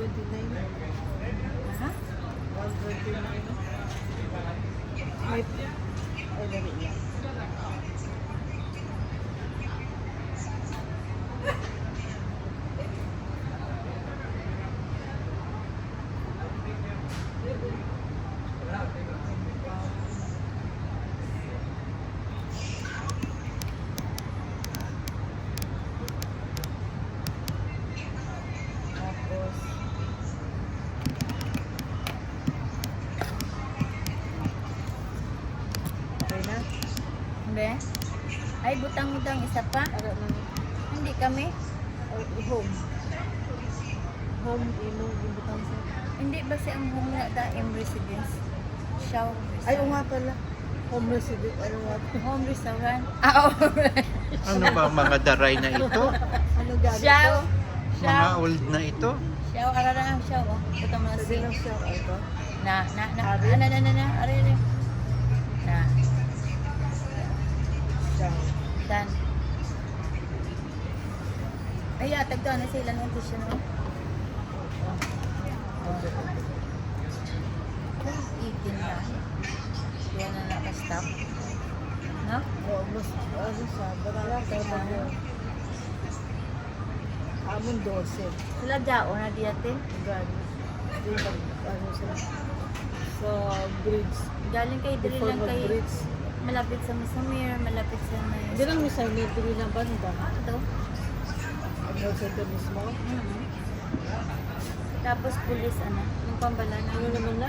129. Ha? 129. Ay, dali lang. Tapos, okay na. Hindi. Ay, butang-butang isa pa. Ara na. Hindi kami. Home. Home, inong ibutang sa. Hindi ba siya ang home na daim residence? Show. Ay, o nga pala. Home resident. Ano nga pala? Home restaurant. Ah, alright. Ano ba mga daray na ito? Ano gamit Show. to? Mga old na ito? Show. Ara na ang show. Oh. Ito mo na Sabi si. ng show. Ito. Na. Ari? Na. Ari. Na. Show. Dan. Ay, atag daw na sila ng tissue no? Itin na. Yan na nakastop. No? Oo, mas, ano siya, barang tayo mag Amon 12. Sila dao na diyatin. Gani. Yung pag, ano siya, sa bridge. Galing kay dili Before lang kay mag-bridge. malapit sa Misamir, malapit sa may... Hindi lang misal, may dili ng banda. Ito. Ang center mismo. Tapos pulis ano, yung pambalan. Ano naman na?